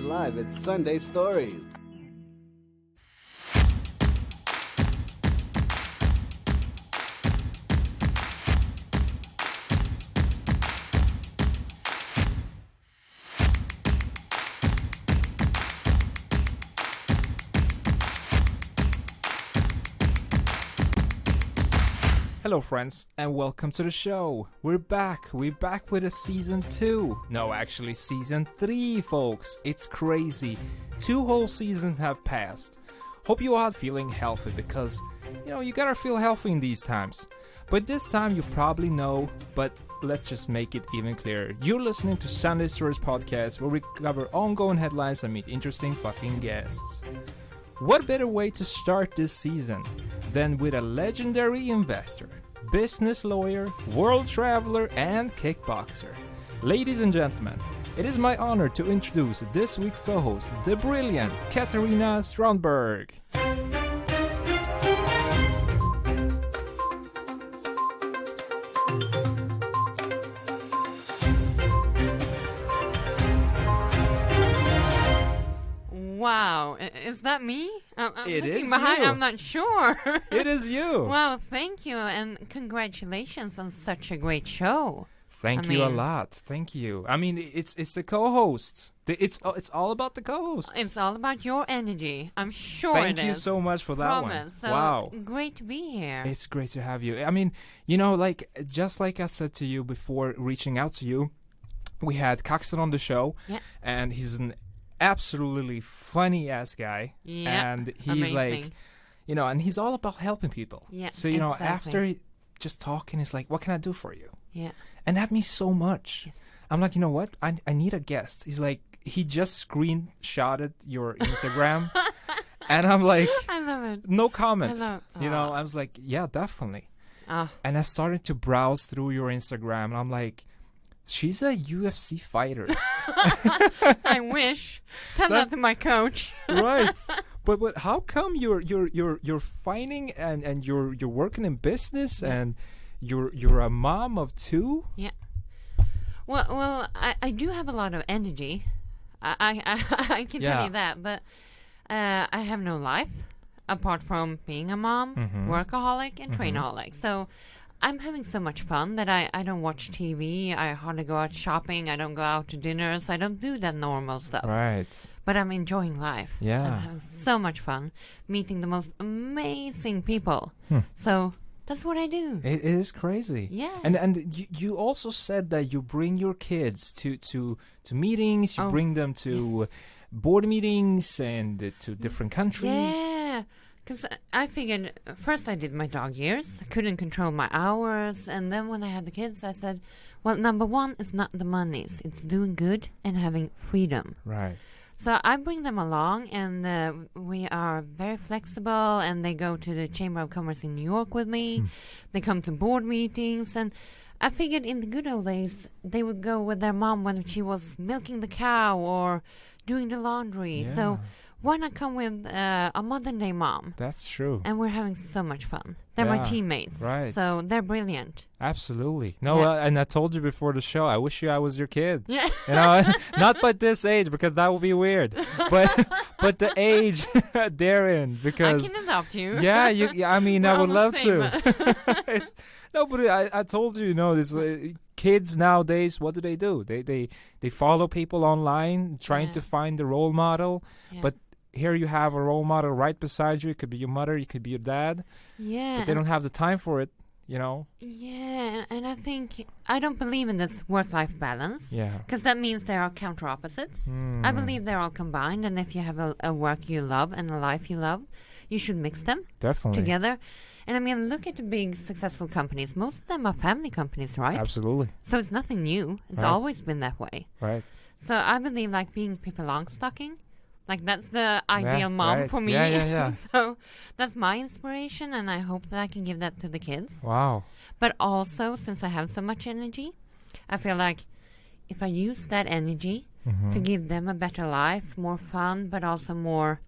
live. It's Sunday Stories. Hello friends, and welcome to the show. We're back with a season 2. No, actually season 3, folks. It's crazy. 2 whole seasons have passed. Hope you are feeling healthy because, you gotta feel healthy in these times. But this time you probably know, but let's just make it even clearer. You're listening to Sunday Stories podcast, where we cover ongoing headlines and meet interesting fucking guests. What better way to start this season than with a legendary investor, business lawyer, world traveler, and kickboxer. Ladies and gentlemen, it is my honor to introduce this week's co-host, the brilliant Katarina Strandberg. Wow, is that me? I'm It looking is behind, you. I'm not sure. It is you. Wow, thank you, and congratulations on such a great show. Thank you a lot. Thank you. I mean, it's the co-host. It's all about the co-host. It's all about your energy. I'm sure Thank it is. you so much for that Promise. one. So Wow. great to be here. It's great to have you. I mean, just like I said to you before reaching out to you, we had Kaxton on the show, and he's an absolutely funny ass guy. Yeah, and he's amazing. like, and he's all about helping people. Yeah, So, exactly. after just talking, he's like, what can I do for you? Yeah. And that means so much. Yes. I'm like, you know what? I need a guest. He's like, he just screenshotted your Instagram. And I'm like, I love it. no comments. I was like, yeah, definitely. Oh, And I started to browse through your Instagram, and I'm like, she's a UFC fighter. I wish. Tell that to my coach. Right. But how come you're fighting and you're working in business and you're a mom of 2? Yeah. Well, I do have a lot of energy. I can tell you that, but I have no life apart from being a mom, workaholic, and trainaholic. So I'm having so much fun that I don't watch TV. I hardly go out shopping. I don't go out to dinners. I don't do that normal stuff. Right. But I'm enjoying life. Yeah. I'm having so much fun meeting the most amazing people. So that's what I do. It is crazy. Yeah. And you also said that you bring your kids to meetings. You bring them to board meetings and to different countries. Yeah. Because I figured, first I did my dog years. I couldn't control my hours. And then when I had the kids, I said, well, number one is not the monies. It's doing good and having freedom. Right. So I bring them along, and we are very flexible, and they go to the Chamber of Commerce in New York with me. They come to board meetings, and I figured in the good old days, they would go with their mom when she was milking the cow or doing the laundry. Yeah. So why not come with a modern-day mom? That's true. And we're having so much fun. They're my teammates. Right. So they're brilliant. Absolutely. No, Yeah. and I told you before the show, I wish I was your kid. Yeah. Not by this age, because that would be weird. But the age they're in, because I can adopt you. yeah, I mean, We're I would love almost to. But I told you, this kids nowadays. What do? They follow people online, trying to find the role model. Yeah. But here you have a role model right beside you. It could be your mother, it could be your dad. Yeah. But they don't have the time for it. Yeah, and I think I don't believe in this work-life balance. Yeah. Because that means there are counter opposites. I believe they're all combined, and if you have a work you love and a life you love, you should mix them Definitely. together. And I mean, look at the big successful companies. Most of them are family companies, right? Absolutely. So it's nothing new. It's Right. always been that way. Right. So I believe like being Pippi Longstocking. Like that's the ideal mom right. for me. Yeah. So that's my inspiration, and I hope that I can give that to the kids. Wow. But also, since I have so much energy, I feel like if I use that energy to give them a better life, more fun, but also more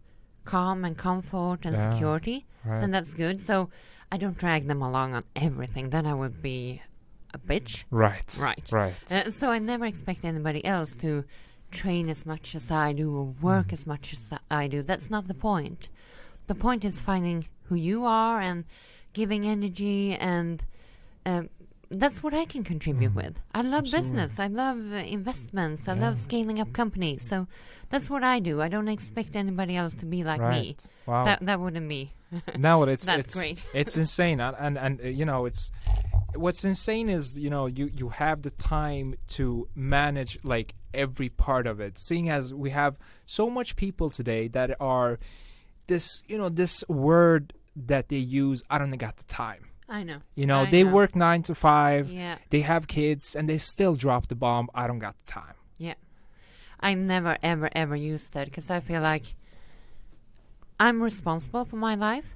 calm and comfort and security, then that's good. So I don't drag them along on everything. Then I would be a bitch. Right. Right. Right. So I never expect anybody else to train as much as I do or work as much as I do. That's not the point. The point is finding who you are and giving energy, and that's what I can contribute with. I love business. I love investments. I love scaling up companies. So that's what I do. I don't expect anybody else to be like me. Wow. That wouldn't be. No, it's great. It's insane, and you know, it's what's insane is, you know, you have the time to manage like every part of it. Seeing as we have so much people today that are this, you know, this word that they use, I don't got the time. I know. You know, they work 9 to 5. Yeah. They have kids, and they still drop the bomb. I don't got the time. Yeah. I never, ever, ever use that because I feel like I'm responsible for my life.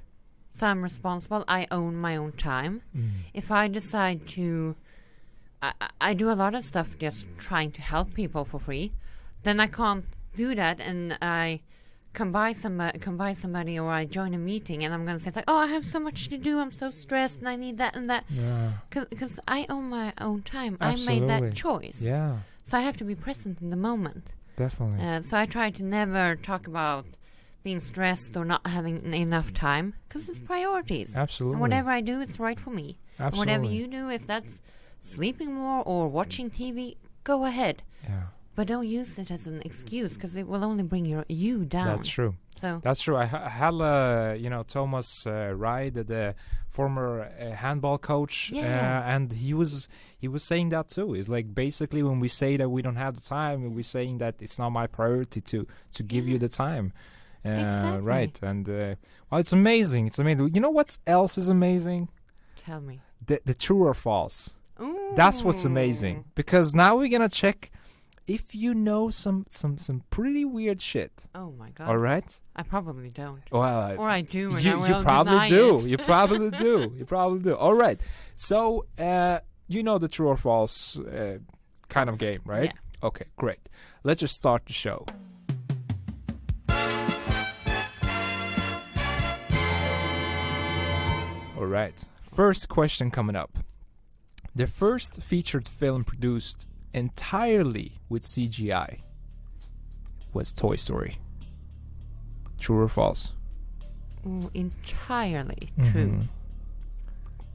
So I'm responsible. I own my own time. If I decide to... I do a lot of stuff just trying to help people for free. Then I can't do that, and I... come by somebody, or I join a meeting, and I'm going to say like, oh, I have so much to do, I'm so stressed, and I need that and that. Yeah. Because I own my own time. Absolutely. I made that choice. Yeah. So I have to be present in the moment. Definitely. So I try to never talk about being stressed or not having enough time, because it's priorities. Absolutely. And whatever I do, it's right for me. Absolutely. And whatever you do, if that's sleeping more or watching TV, go ahead. Yeah. But don't use it as an excuse, because it will only bring you down. That's true. So that's true. I had you know, Thomas Ride, the former handball coach, and he was saying that too. It's like basically when we say that we don't have the time, we're saying that it's not my priority to give you the time. Exactly. Right. And well, it's amazing. It's amazing. You know what else is amazing? Tell me. The true or false. Ooh. That's what's amazing, because now we're gonna check if you know some pretty weird shit. Oh my god. All right? I probably don't. Well, or I do, and you probably do. You probably do. You probably do. All right. So, you know the true or false kind of game, right? Yeah. Okay, great. Let's just start the show. All right. First question coming up. The first featured film produced entirely with CGI was Toy Story. True or false? Entirely true.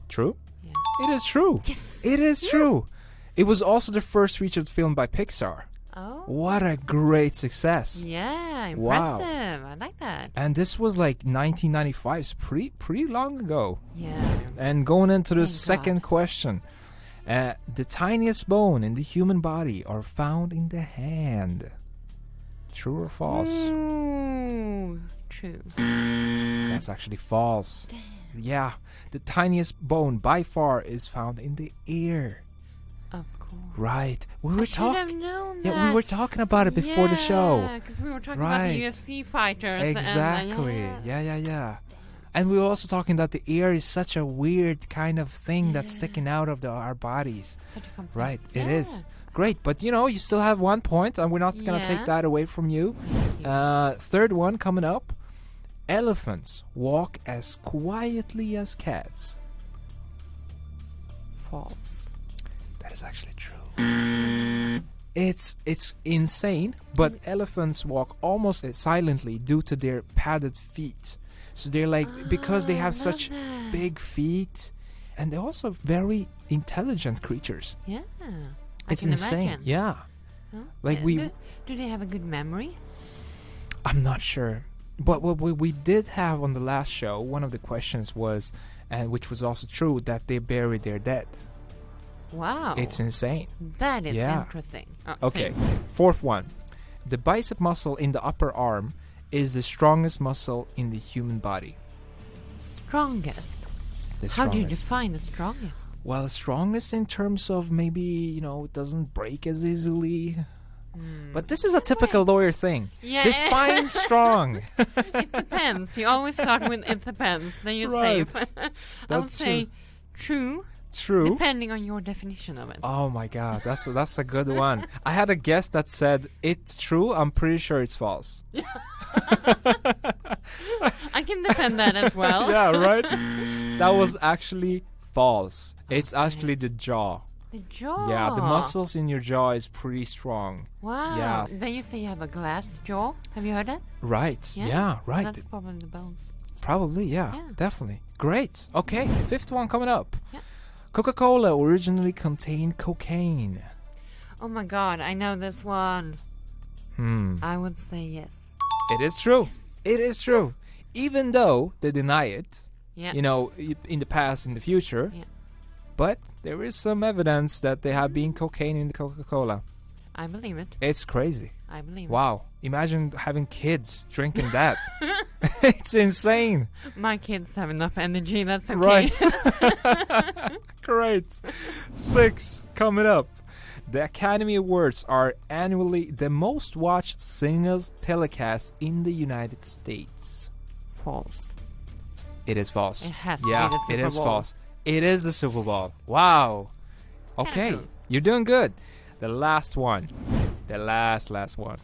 True? Yeah. It is true. Yes. It is true. It was also the first featured film by Pixar. Oh. What a great success. Yeah, impressive. Wow. I like that. And this was like 1995, it's pretty long ago. Yeah. And going into the Thank second God. question. The tiniest bone in the human body are found in the hand. True or false? True. That's actually false. Damn. Yeah, the tiniest bone by far is found in the ear. Of course. Right. We were I should have talking. known Yeah, that. we were talking about it before the show. Yeah, because we were talking Right. about the UFC fighters. Exactly. And, Yeah. And we were also talking that the ear is such a weird kind of thing that's sticking out of our bodies. Such a compliment. Right, it is. Great, but you know, you still have 1 point, and we're not going to take that away from you. Third one coming up. Elephants walk as quietly as cats. False. That is actually true. It's insane, but elephants walk almost silently due to their padded feet. So they're like, because they have such big feet, and they're also very intelligent creatures. Yeah. It's I can insane. imagine. Yeah. Huh? Like do they have a good memory? I'm not sure. But what we did have on the last show, one of the questions was, and which was also true, that they bury their dead. Wow. It's insane. That is interesting. Okay. Fourth one. The bicep muscle in the upper arm is the strongest muscle in the human body. Strongest? The strongest. How do you define the strongest? Well, strongest in terms of maybe, you know, it doesn't break as easily. But this is a typical lawyer thing. Yeah. Define strong. It depends. You always start with it depends. Then you're safe. I would say true. True. Depending on your definition of it. Oh my god, that's a good one. I had a guest that said it's true. I'm pretty sure it's false. I can defend that as well. Yeah, right? That was actually false. It's actually the jaw. The jaw. Yeah, the muscles in your jaw is pretty strong. Wow. Yeah. Then you say you have a glass jaw. Have you heard that? Right. Yeah, right. Well, that's probably the bones. Probably, yeah, definitely. Great. Okay, fifth one coming up. Yeah. Coca-Cola originally contained cocaine. Oh my god, I know this one. I would say yes. It is true. Yes. It is true. Even though they deny it, Yeah. you know, in the past, in the future. Yeah. But there is some evidence that there have been cocaine in the Coca-Cola. I believe it. It's crazy. I believe Wow. Imagine having kids drinking that. It's insane. it. My kids have enough energy, that's okay. Right. Great. 6 coming up. The Academy Awards are annually the most watched singles telecast in the United States. False. It is false. It has to Yeah, be the Super it is Bowl. false. It is the Super Bowl. Wow. Okay, Kinda cool. you're doing good. The last one. The last one.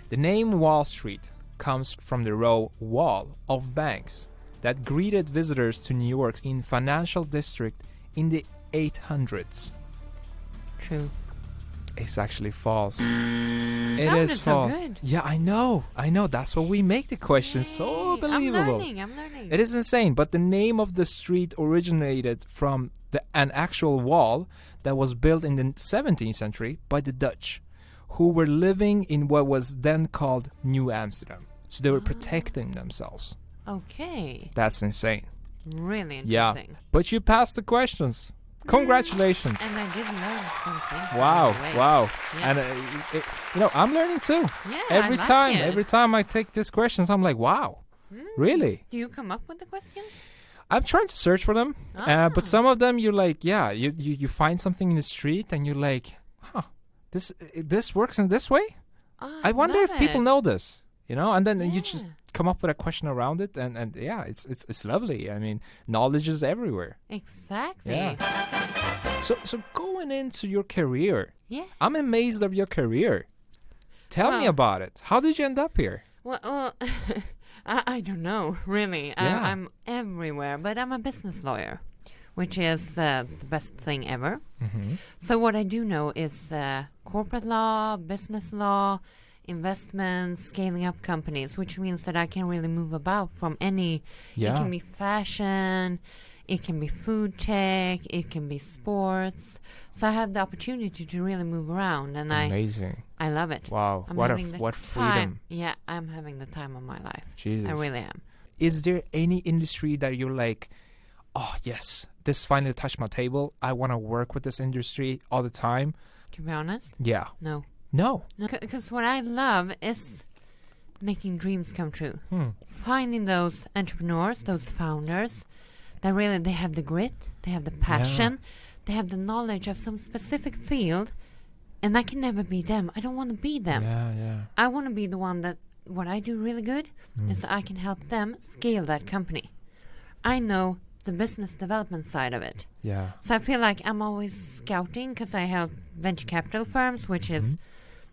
The name Wall Street comes from the row wall of banks that greeted visitors to New York's financial district in the 800s. True. It's actually false. It Sounded is so false. good. Yeah, I know. That's what we make the question so Yay. believable. I'm learning. It is insane, but the name of the street originated from an actual wall that was built in the 17th century by the Dutch, who were living in what was then called New Amsterdam. So they were protecting themselves. Okay. That's insane. Really Yeah, interesting. but you passed the questions. Congratulations. And I did learn something. Wow, wow. Yeah. And I'm learning too. Yeah, Every I like time, it. every time I take these questions, I'm like, wow, really? Do you come up with the questions? I'm trying to search for them, but some of them you're like, yeah, you find something in the street and you're like, huh, this works in this way? Oh, I wonder love if people it. know this, you know? And then you Yeah. just come up with a question around it, and yeah, it's lovely. I mean, knowledge is everywhere. Exactly. Yeah. So going into your career, Yeah. I'm amazed of your career. Tell me Well- about it. How did you end up here? Well I don't know, really. Yeah. I'm everywhere, but I'm a business lawyer, which is the best thing ever. Mm-hmm. So what I do know is corporate law, business law, investments, scaling up companies, which means that I can really move about from any. Yeah. It can be fashion, it can be food tech, it can be sports. So I have the opportunity to really move around, and Amazing. I love it. Wow. I'm What having the what time. freedom. Yeah, I'm having the time of my life. Jesus. I really am. Is there any industry that you're like, oh yes, this finally touched my table. I want to work with this industry all the time? To be honest, Yeah. no. No. Because what I love is making dreams come true. Finding those entrepreneurs, those founders, that really, they have the grit, they have the passion, they have the knowledge of some specific field, and I can never be them. I don't want to be them. Yeah. I want to be the one that, what I do really good is I can help them scale that company. I know the business development side of it. Yeah. So I feel like I'm always scouting, because I help venture capital firms, which is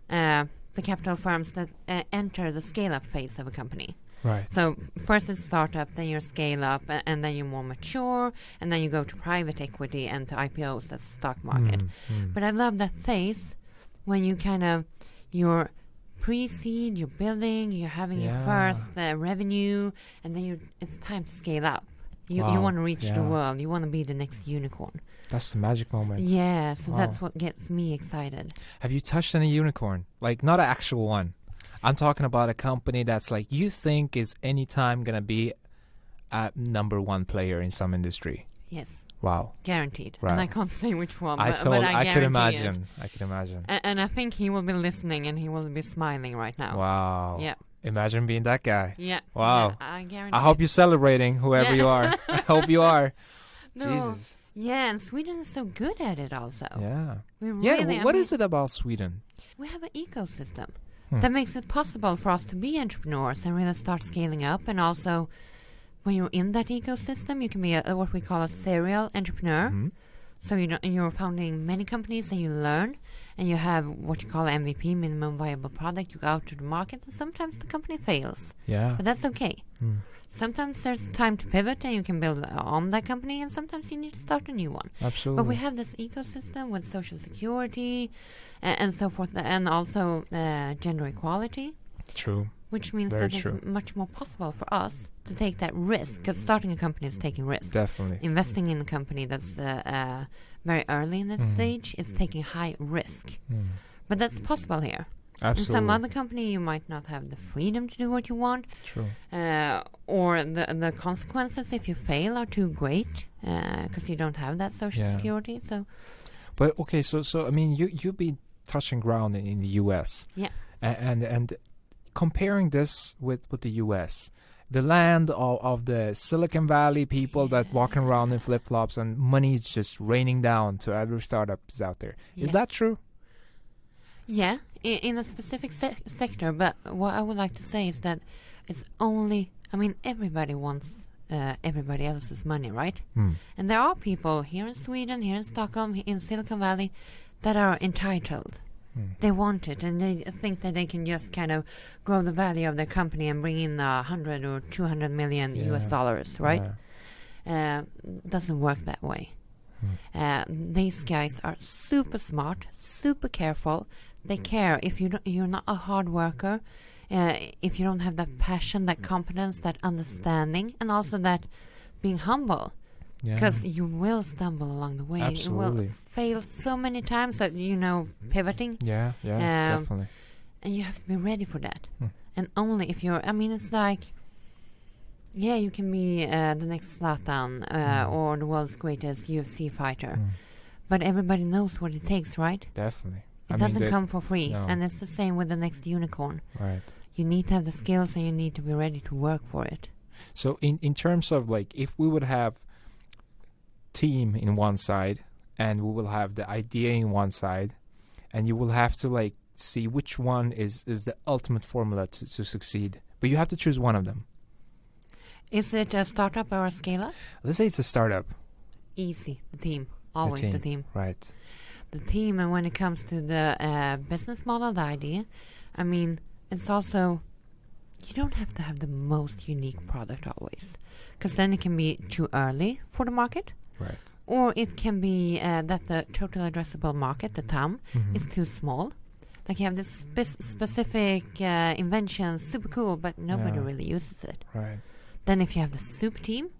the capital firms that enter the scale-up phase of a company. Right. So first it's startup, then you scale up, and then you're more mature, and then you go to private equity and to IPOs, that's the stock market. But I love that phase when you you're pre-seed, you're building, you're having your first revenue, and then it's time to scale up. You want to reach the world. You want to be the next unicorn. That's the magic moment. Yeah, so Wow. that's what gets me excited. Have you touched any unicorn? Like, not an actual one. I'm talking about a company that's like, you think is anytime going to be a number one player in some industry. Yes, Wow. guaranteed. Right. And I can't say which one, I but I could guarantee imagine. it. I could imagine. And I think he will be listening, and he will be smiling right now. Wow. Yeah. Imagine being that guy. Yeah. Wow. Yeah, I guarantee I hope it. you're celebrating, whoever Yeah. you are. I hope you are. No. Jesus. Yeah, and Sweden is so good at it also. Yeah. We Yeah, really, what is it about Sweden? We have an ecosystem that makes it possible for us to be entrepreneurs and really start scaling up. And also, when you're in that ecosystem, you can be what we call a serial entrepreneur. So you're founding many companies and you learn, and you have what you call MVP, minimum viable product. You go out to the market, and sometimes the company fails. Yeah. But that's okay. Sometimes there's time to pivot and you can build on that company, and sometimes you need to start a new one. Absolutely. But we have this ecosystem with social security and so forth, and also gender equality. True. Which means Very that true. it's much more possible for us to take that risk, because starting a company is taking risk. Definitely. Investing in a company that's very early in that stage, it's taking high risk. But that's possible here. Absolutely. In some other company, you might not have the freedom to do what you want. True. Or the consequences if you fail are too great, because you don't have that social security. So, but okay, so I mean, you've been touching ground in the U.S. Yeah. And comparing this with the U.S., the land of the Silicon Valley people that walking around in flip-flops and money is just raining down to every startups out there. Is that true? Yeah, in a specific sector. But what I would like to say is that it's only, I mean, everybody wants everybody else's money, right? And there are people here in Sweden, here in Stockholm, in Silicon Valley that are entitled. They want it, and they think that they can just kind of grow the value of their company and bring in 100 or 200 million US dollars, right? Doesn't work that way. These guys are super smart, super careful. They care if you're not a hard worker, if you don't have that passion, that competence, that understanding, and also that being humble. Because you will stumble along the way. Absolutely. You will fail so many times that, pivoting. Yeah, definitely. And you have to be ready for that. And only if you're, I mean, it's like, you can be the next Zlatan or the world's greatest UFC fighter. But everybody knows what it takes, right? Definitely. It doesn't come for free. No. And it's the same with the next unicorn. Right. You need to have the skills and you need to be ready to work for it. So in terms of like, if we would have team in one side and we will have the idea in one side, and you will have to like see which one is the ultimate formula to succeed, but you have to choose one of them. Is it a startup or a scale-up? Let's say it's a startup. Easy. The team. Always the team. Right. The team, and when it comes to the business model, the idea, I mean, it's also, you don't have to have the most unique product always, because then it can be too early for the market. Right. Or it can be that the total addressable market, the TAM, is too small. Like you have this specific invention, super cool, but nobody really uses it. Right. Then if you have the soup team,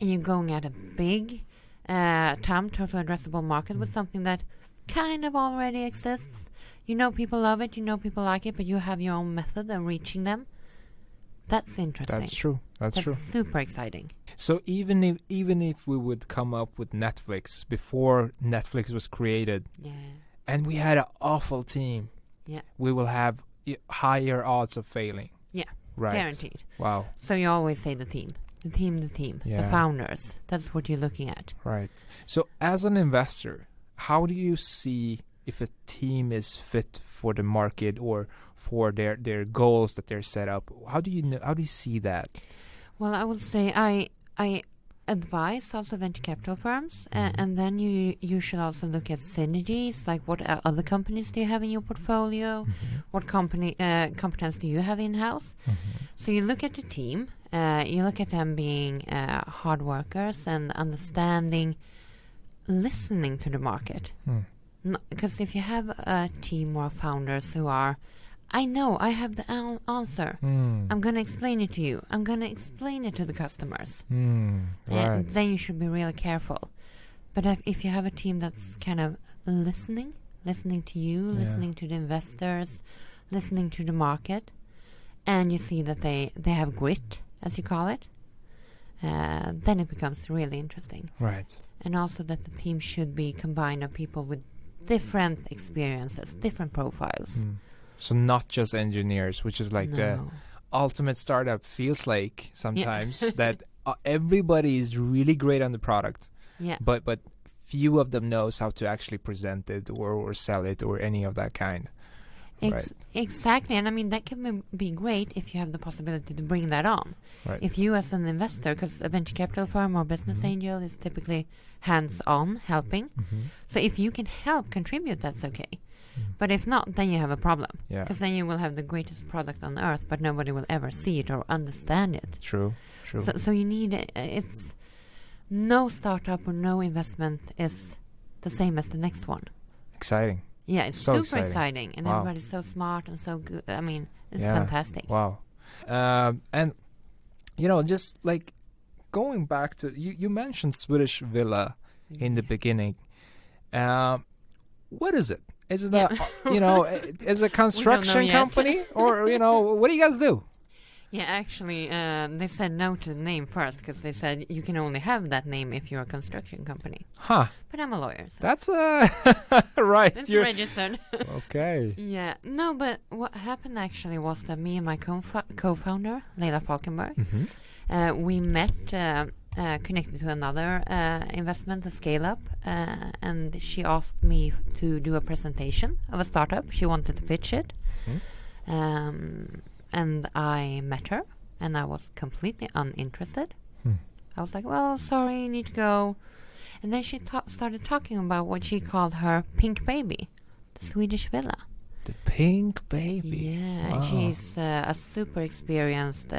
and you're going at a big TAM, total addressable market, with something that kind of already exists. People love it, people like it, but you have your own method of reaching them. That's interesting. That's true. That's true. Super exciting. So even if we would come up with Netflix before Netflix was created, and we had an awful team, we will have higher odds of failing. Yeah, right. Guaranteed. Wow. So you always say the team, the founders. That's what you're looking at. Right. So as an investor, how do you see if a team is fit for the market or for their goals that they're set up? How do you see that? Well, I would say I advise also venture capital firms, and then you should also look at synergies, like what other companies do you have in your portfolio, what competence do you have in-house. So you look at the team, you look at them being hard workers and understanding, listening to the market. Because if you have a team or founders who are, I know, I have the answer. I'm going to explain it to you. I'm going to explain it to the customers. Right. Then you should be really careful. But if you have a team that's kind of listening to you, listening to the investors, listening to the market, and you see that they have grit, as you call it, then it becomes really interesting. Right. And also that the team should be combined of people with different experiences, different profiles. So not just engineers, which is like the ultimate startup feels like sometimes, that everybody is really great on the product, but few of them knows how to actually present it or sell it or any of that kind. Exactly, and I mean that can be great if you have the possibility to bring that on. Right. If you as an investor, because a venture capital firm or business angel is typically hands-on helping. So if you can help contribute, that's okay. But if not, then you have a problem. Because then you will have the greatest product on earth, but nobody will ever see it or understand it. True. So you need it's no startup or no investment is the same as the next one. Exciting. Yeah, it's So super exciting. And everybody's so smart and so good. I mean, it's fantastic. Wow. And, you know, just like going back to, you mentioned Swedish Villa in the beginning. What is it? Is it a, you know, is it a construction company? Or, you know, what do you guys do? Yeah, actually, they said no to the name first because they said you can only have that name if you're a construction company. Huh. But I'm a lawyer. So. That's right. It's registered. Okay. Yeah. No, but what happened actually was that me and my co-founder, Leila Falkenberg, we met connected to another investment, a scale-up, and she asked me to do a presentation of a startup. She wanted to pitch it. And I met her, and I was completely uninterested. I was like, well, sorry, you need to go. And then she started talking about what she called her pink baby, the Swedish Villa. The pink baby. Yeah, wow. She's a super experienced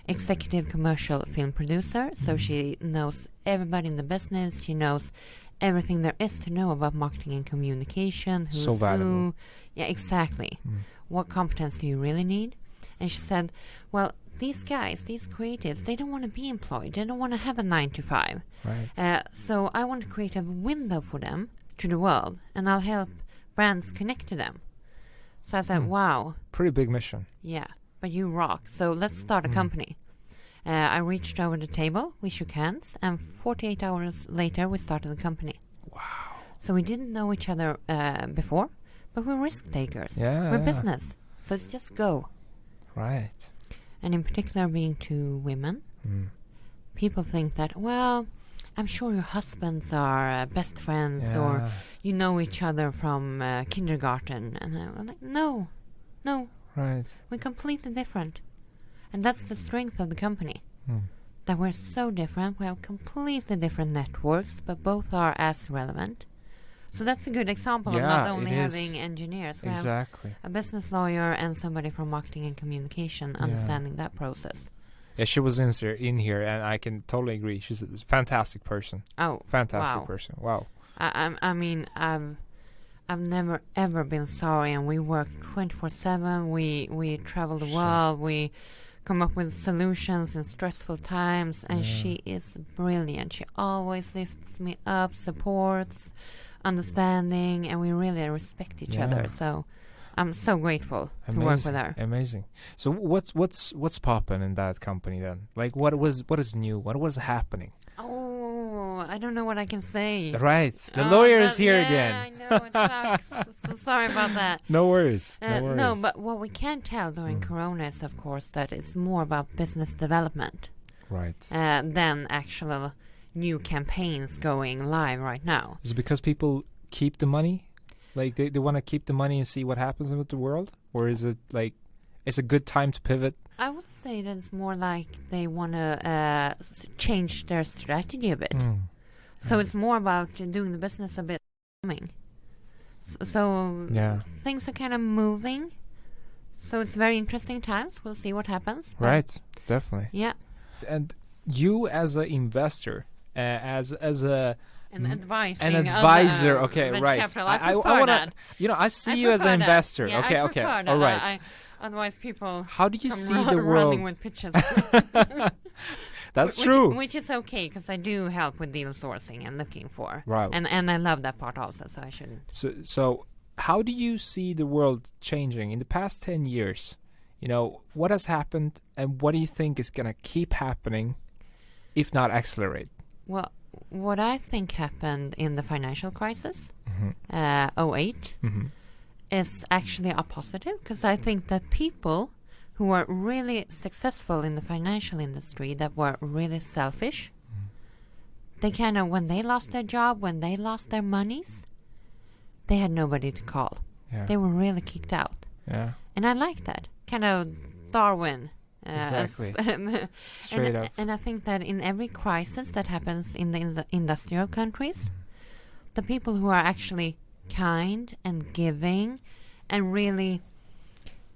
executive commercial film producer, so she knows everybody in the business. She knows everything there is to know about marketing and communication. Who's so valuable. who. Yeah, exactly. What competence do you really need? And she said, well, these guys, these creatives, they don't want to be employed. They don't want to have a 9 to 5. Right. So I want to create a window for them to the world, and I'll help brands connect to them. So I said, wow. Pretty big mission. Yeah, but you rock. So let's start a company. I reached over the table, we shook hands, and 48 hours later we started the company. Wow. So we didn't know each other before, but we're risk takers. Yeah, we're business. So it's just go. Right. And in particular being two women, people think that, well, I'm sure your husbands are best friends or you know each other from kindergarten. And I'm like, no. Right. We're completely different. And that's the strength of the company. That we're so different. We have completely different networks, but both are as relevant. So that's a good example of not only having engineers. We have a business lawyer and somebody from marketing and communication understanding that process. Yeah, she was in here, and I can totally agree. She's a fantastic person. Oh, fantastic person! Wow. I mean, I've never ever been sorry, and we work 24/7. We travel the world. We come up with solutions in stressful times, and she is brilliant. She always lifts me up, supports, understanding, and we really respect each other. So I'm so grateful to work with her. Amazing. So what's popping in that company then? Like what is new? What was happening? Oh, I don't know what I can say. Right. The lawyer is here again. I know, it sucks. So sorry about that. No worries. No, but what we can tell during Corona is, of course, that it's more about business development. Right. Than actual new campaigns going live right now. Is it because people keep the money? Like they want to keep the money and see what happens with the world? Or is it like it's a good time to pivot? I would say that it's more like they want to change their strategy a bit. So it's more about doing the business a bit. So things are kind of moving. So it's very interesting times. We'll see what happens. Right, definitely. Yeah. And you as an investor, as a an advisor. Okay, right. I want to. You know, I see you as an investor. Yeah, okay, all right. Otherwise, people. How do you see the world? Running with pitches. That's true. Which is okay because I do help with deal sourcing and looking for. Right. And I love that part also, so I shouldn't. So how do you see the world changing in the past 10 years? You know, what has happened, and what do you think is gonna keep happening, if not accelerate? Well, what I think happened in the financial crisis, 2008, is actually a positive, because I think that people who were really successful in the financial industry that were really selfish, they when they lost their job, when they lost their monies, they had nobody to call. they were really kicked out. Yeah. And I like that. Kind of Darwin. Exactly. Straight up. And I think that in every crisis that happens in the industrial countries, the people who are actually kind and giving and really,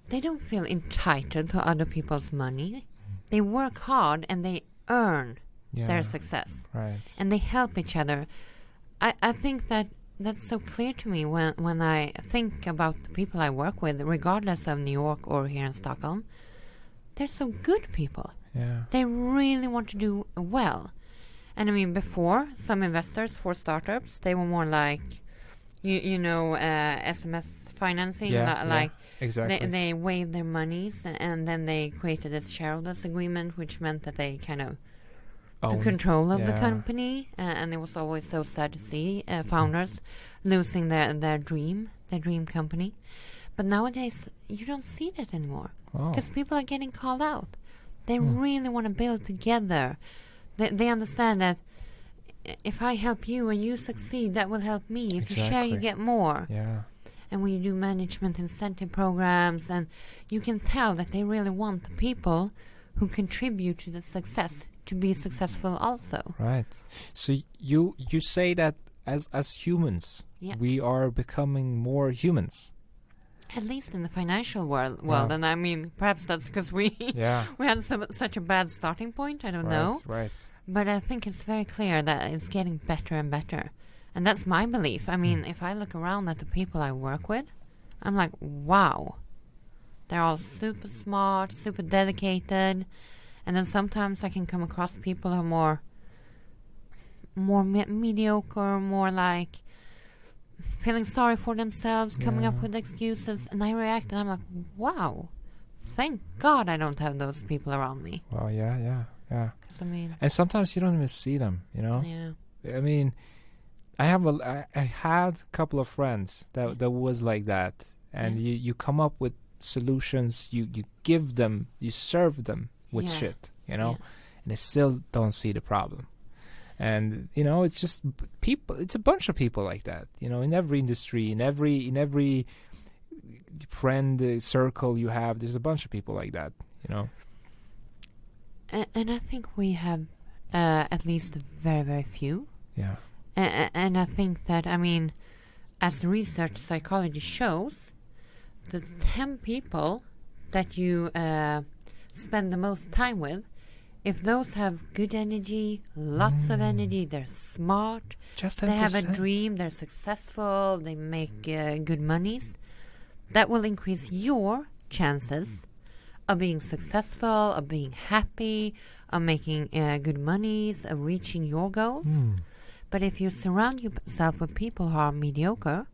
they don't feel entitled to other people's money. They work hard and they earn their success. Right. And they help each other. I think that's so clear to me when I think about the people I work with, regardless of New York or here in Stockholm. They're so good people. Yeah. They really want to do well. And I mean, before, some investors for startups, they were more like, SMS financing. Exactly. They waived their monies and then they created this shareholders agreement, which meant that they kind of took control of the company. And it was always so sad to see founders losing their dream company. But nowadays, you don't see that anymore. Because people are getting called out. They really want to build together. They understand that if I help you and you succeed, that will help me. If you share, you get more. Yeah. And when you do management incentive programs, and you can tell that they really want the people who contribute to the success to be successful also. Right. So you say that as humans, we are becoming more humans. At least in the financial world, and I mean, perhaps that's because we had such a bad starting point. I don't know. Right. But I think it's very clear that it's getting better and better, and that's my belief. I mean, if I look around at the people I work with, I'm like, wow, they're all super smart, super dedicated, and then sometimes I can come across people who are more mediocre, more like feeling sorry for themselves, coming up with excuses, and I react and I'm like, wow, thank God I don't have those people around me. Well, yeah. 'Cause I mean, and sometimes you don't even see them, I mean, I had a couple of friends that was like that, and you come up with solutions, you give them, you serve them with shit, and they still don't see the problem. And it's just people. It's a bunch of people like that. In every industry, in every friend circle you have, there's a bunch of people like that. And I think we have at least very, very few. Yeah. And I think that, I mean, as research psychology shows, the 10 people that you spend the most time with, if those have good energy, lots of energy, they're smart, just they have a dream, they're successful, they make good monies, that will increase your chances of being successful, of being happy, of making good monies, of reaching your goals. But if you surround yourself with people who are mediocre,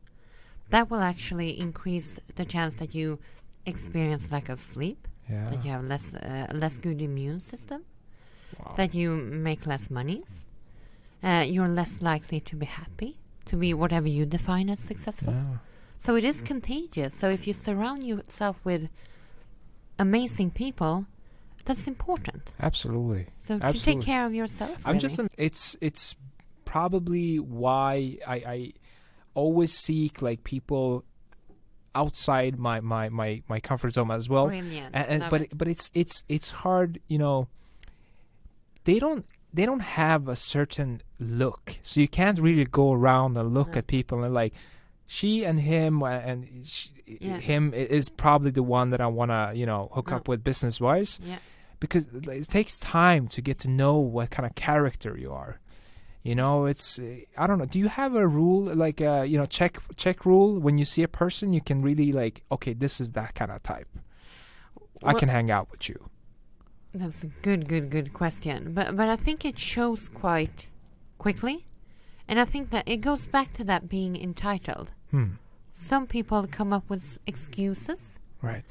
that will actually increase the chance that you experience lack of sleep, that you have less good immune system, that you make less monies, you're less likely to be happy, to be whatever you define as successful. So it is contagious. So if you surround yourself with amazing people, that's important. Absolutely. So to take care of yourself. It's probably why I always seek like people outside my comfort zone as well. Brilliant. But it's hard, They don't have a certain look, so you can't really go around and look at people and like, she and him him is probably the one that I want to hook up with business wise, because it takes time to get to know what kind of character you are. It's I don't know. Do you have a rule like check rule when you see a person you can really like, okay, this is that kind of type. I can hang out with you. That's a good question. But I think it shows quite quickly. And I think that it goes back to that being entitled. Some people come up with excuses. Right.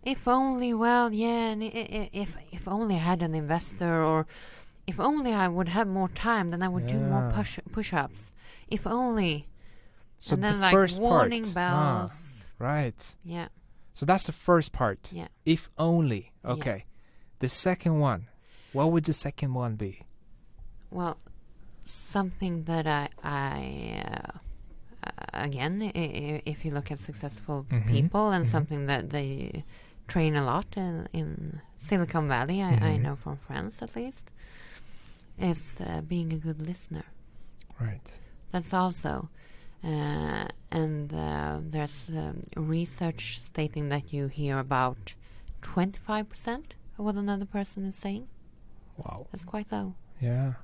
If only, and if only I had an investor, or if only I would have more time, then I would do more push-ups. If only. So and then the first warning part. bells. Right. Yeah. So that's the first part. Yeah. If only. Okay. Yeah. The second one. What would the second one be? Well, something that I again, if you look at successful Mm-hmm. people and Mm-hmm. something that they train a lot in Silicon Valley, I Mm-hmm. know from friends at least, is being a good listener. Right. That's also, and there's research stating that you hear about 25% of what another person is saying. Wow. That's quite low. Yeah.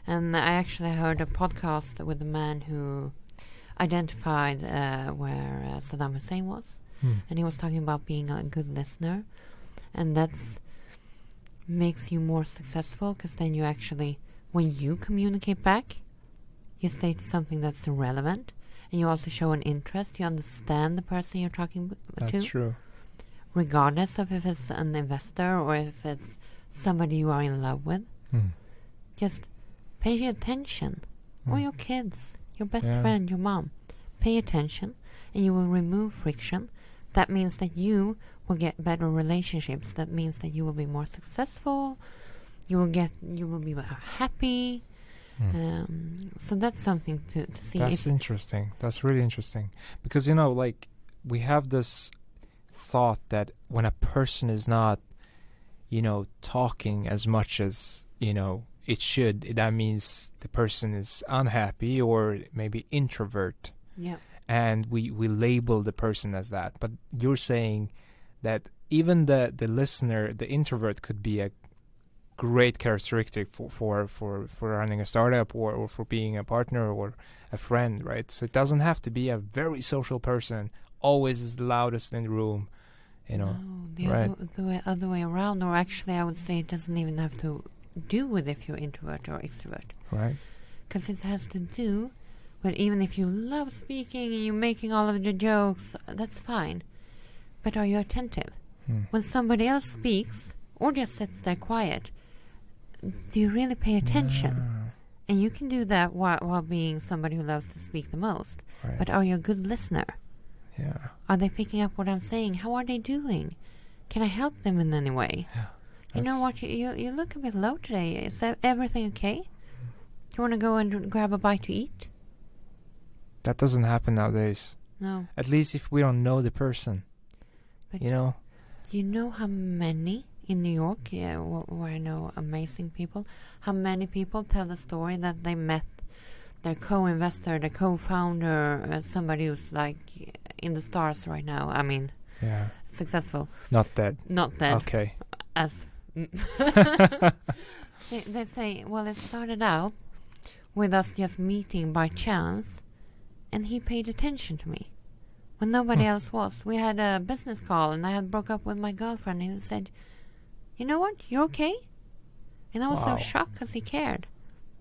And I actually heard a podcast with a man who identified where Saddam Hussein was, and he was talking about being a good listener, and that's makes you more successful, because then you actually, when you communicate back, you state something that's relevant, and you also show an interest. You understand the person you're talking to. That's true. Regardless of if it's an investor or if it's somebody you are in love with. Just pay attention. Or your kids, your best friend, your mom. Pay attention, and you will remove friction. That means that you will get better relationships. That means that you will be more successful. You will be happy. So that's something to see. That's interesting. That's really interesting. Because, like, we have this thought that when a person is not, talking as much as, it should, that means the person is unhappy or maybe introvert. Yeah. And we label the person as that. But you're saying that even the listener, the introvert, could be a great characteristic for running a startup or for being a partner or a friend, right? So it doesn't have to be a very social person, always is the loudest in the room, No, the other way around, or actually I would say it doesn't even have to do with if you're introvert or extrovert. Right. Because it has to do with, even if you love speaking and you're making all of the jokes, that's fine. But are you attentive? When somebody else speaks or just sits there quiet, do you really pay attention? Yeah. And you can do that while being somebody who loves to speak the most. Right. But are you a good listener? Yeah. Are they picking up what I'm saying? How are they doing? Can I help them in any way? Yeah. You know what? You look a bit low today. Is everything okay? Do you want to go and grab a bite to eat? That doesn't happen nowadays. No. At least if we don't know the person. But You know how many in New York, where I know amazing people, how many people tell the story that they met their co-investor, the co-founder, somebody who's like in the stars right now. I mean, Yeah. successful. Not dead. Not that Okay. as they say, well, it started out with us just meeting by chance, and he paid attention to me when nobody else was. We had a business call, and I had broke up with my girlfriend, and he said, "You know what? You're okay." And I was so Wow. shocked because he cared.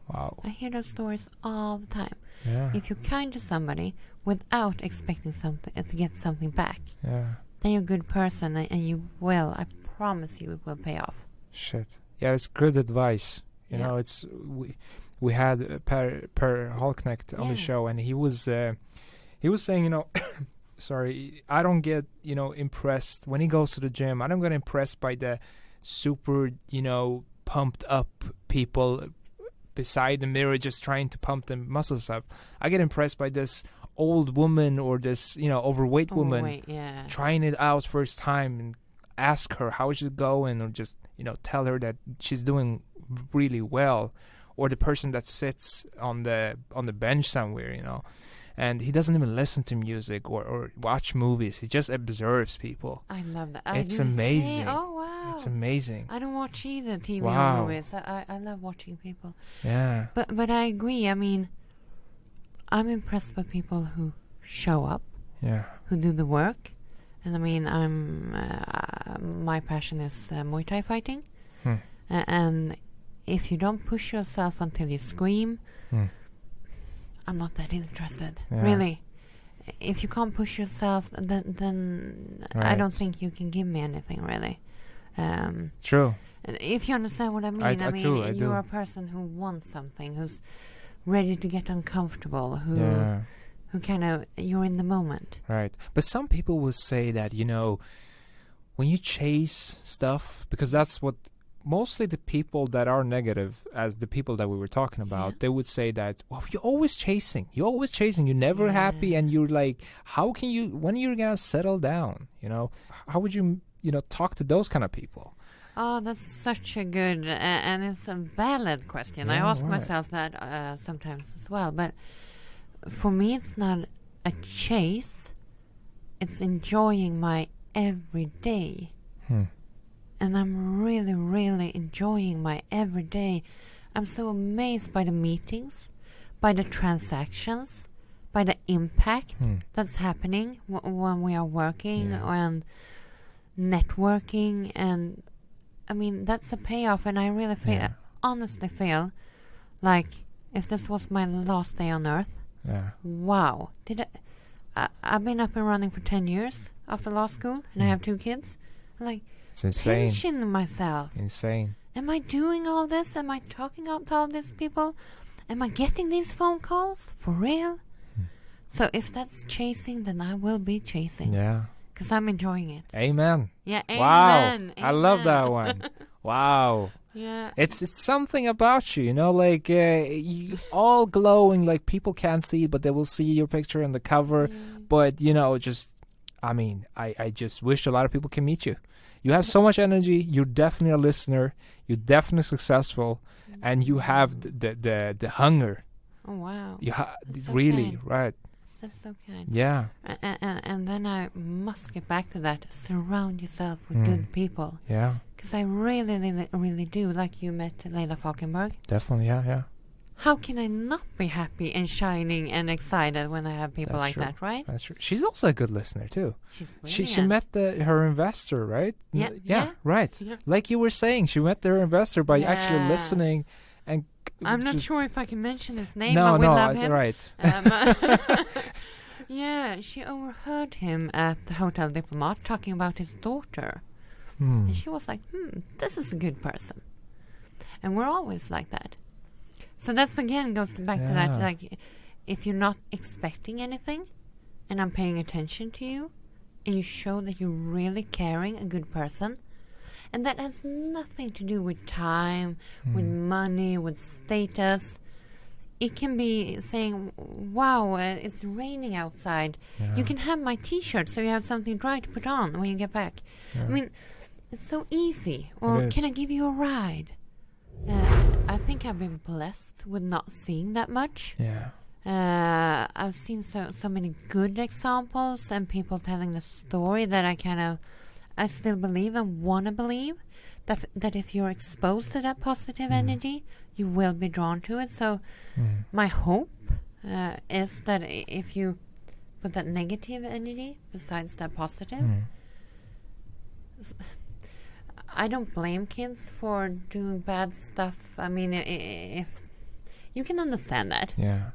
Wow. I hear those stories all the time. Yeah. If you're kind to somebody without expecting something to get something back, Yeah. then you're a good person, and you will. I promise you, it will pay off. Shit. Yeah, it's good advice. You Yeah. know, it's we had Per Holknecht on the Yeah. show, and he was saying, sorry, I don't get, impressed when he goes to the gym. I don't get impressed by the super, pumped up people beside the mirror just trying to pump the muscles up. I get impressed by this old woman or this, overweight woman Wait, yeah. trying it out first time and ask her how is it going, or just tell her that she's doing really well, or the person that sits on the bench somewhere, and he doesn't even listen to music or watch movies. He just observes people. I love that. It's I do the same. amazing. Oh wow! It's amazing. I don't watch either TV Wow. or movies. I love watching people. Yeah. But I agree. I mean, I'm impressed by people who show up, Yeah. who do the work. And I mean, my passion is Muay Thai fighting. And if you don't push yourself until you scream, I'm not that interested. Yeah. Really. If you can't push yourself, then I don't think you can give me anything, really. True. If you understand what I mean. I mean, do, I you're do. a person who wants something, who's ready to get uncomfortable, who kind of, you're in the moment. Right. But some people will say that, when you chase stuff, because that's what mostly the people that are negative, as the people that we were talking about, they would say that, well, you're always chasing, you're never happy, and you're like, when are you gonna settle down? How would you talk to those kind of people? Oh, that's such a good and it's a valid question. Yeah, I ask myself that sometimes as well, but for me it's not a chase, it's enjoying my everyday. And I'm really, really enjoying my everyday. I'm so amazed by the meetings, by the transactions, by the impact that's happening when we are working and networking. And I mean, that's a payoff. And I really honestly feel like if this was my last day on earth, wow. I've been up and running for 10 years after law school, and I have 2 kids. Like, it's insane. Pinching myself. Insane. Am I doing all this? Am I talking out to all these people? Am I getting these phone calls? For real? So if that's chasing, then I will be chasing. Yeah. Because I'm enjoying it. Amen. Yeah, amen. Wow. Amen. I love that one. Wow. Yeah. It's something about you, like you all glowing, like people can't see it, but they will see your picture on the cover. But, I just wish a lot of people can meet you. You have so much energy. You're definitely a listener. You're definitely successful, and you have the hunger. Oh wow! You so really kind. Right. That's so kind. Yeah. And then I must get back to that. Surround yourself with good people. Yeah. Because I really, really, really do. Like you met Leila Falkenberg. Definitely. Yeah. How can I not be happy and shining and excited when I have people That's like true. that, right? That's true. She's also a good listener too. She's brilliant. She met her investor, right? Yeah. Right. Yeah. Like you were saying, she met her investor by actually listening. And I'm not sure if I can mention his name, no, but we love him. Right. Yeah, she overheard him at the Hotel Diplomat talking about his daughter. And she was like, this is a good person. And we're always like that. So that's again goes back to that, like if you're not expecting anything and I'm paying attention to you and you show that you're really caring, a good person, and that has nothing to do with time, with money, with status. It can be saying, wow, it's raining outside. Yeah. You can have my t-shirt so you have something dry to put on when you get back. Yeah. I mean, it's so easy. Or can I give you a ride? I think I've been blessed with not seeing that much. Yeah. I've seen so many good examples and people telling the story that I still believe and want to believe that if you're exposed to that positive energy, you will be drawn to it. So my hope is that if you put that negative energy besides that positive, I don't blame kids for doing bad stuff. I mean, if you can understand that. Yeah.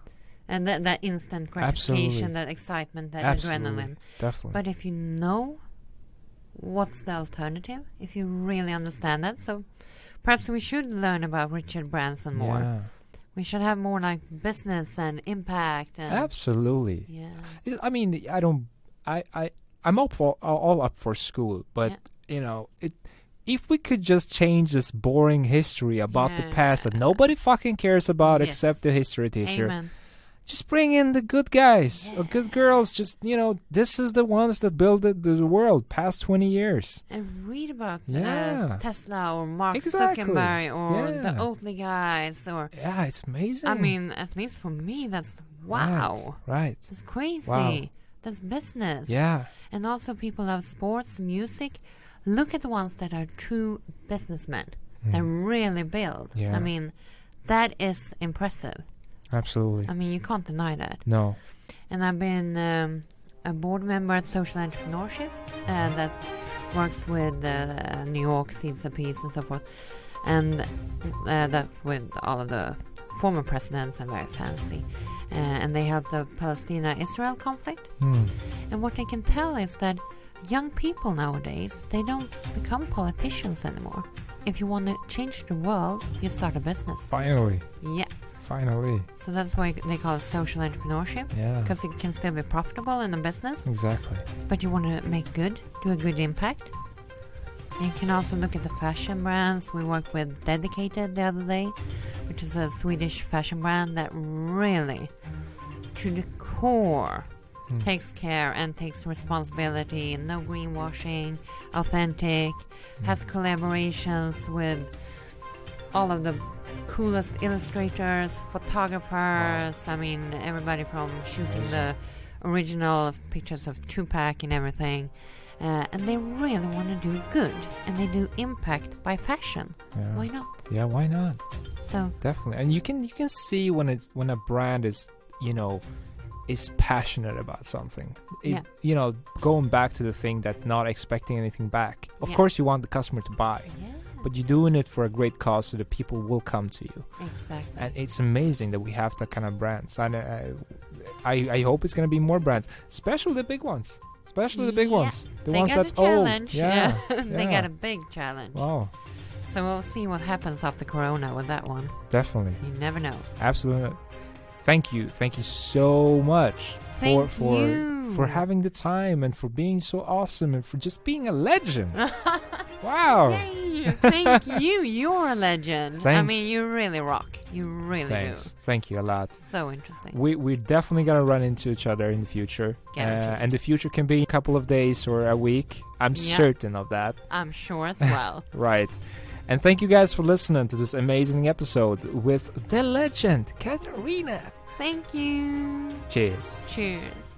And that instant gratification, that excitement, that adrenaline. Definitely. But if you know what's the alternative, if you really understand that, so perhaps we should learn about Richard Branson more. Yeah. We should have more like business and impact. And Absolutely. Yeah. I mean, I'm all up for school, but if we could just change this boring history about the past that nobody fucking cares about except the history teacher. Amen. Just bring in the good guys or good girls. Just, this is the ones that built the world past 20 years. And read about Tesla or Mark Zuckerberg or the Oatly guys. Yeah, it's amazing. I mean, at least for me, that's wow. Right. It's crazy. Wow. That's business. Yeah. And also people love sports, music. Look at the ones that are true businessmen that really build. Yeah. I mean, that is impressive. Absolutely. I mean, you can't deny that. No. And I've been a board member at Social Entrepreneurship that works with New York, Seeds of Peace and so forth. And that with all of the former presidents and very fancy. And they help the Palestine-Israel conflict. And what I can tell is that young people nowadays, they don't become politicians anymore. If you want to change the world, you start a business. Finally. Yeah. Finally. So that's why they call it social entrepreneurship. Yeah. Because it can still be profitable in a business. Exactly. But you want to make good, do a good impact. You can also look at the fashion brands. We worked with Dedicated the other day, which is a Swedish fashion brand that really, to the core, takes care and takes responsibility. No greenwashing, authentic, has collaborations with all of the coolest illustrators, photographers. I mean, everybody from shooting the original pictures of Tupac and everything. And they really want to do good, and they do impact by fashion. Yeah. Why not? Yeah, why not? So definitely, and you can see when a brand is, is passionate about something. Going back to the thing that not expecting anything back. Of course, you want the customer to buy, but you're doing it for a great cause, so the people will come to you. Exactly. And it's amazing that we have that kind of brands. And I hope it's going to be more brands, especially the big ones. Especially the big ones. The they ones got that's a challenge. old. Yeah. They got a big challenge. Wow. So we'll see what happens after Corona with that one. Definitely. You never know. Absolutely. Thank you so much for having the time and for being so awesome and for just being a legend. Wow. Yay. Thank you. You're a legend. I mean, you really rock. You really do. Thank you a lot. So interesting. We're definitely going to run into each other in the future. And the future can be a couple of days or a week. I'm certain of that. I'm sure as well. Right. And thank you guys for listening to this amazing episode with the legend, Katarina. Thank you. Cheers. Cheers.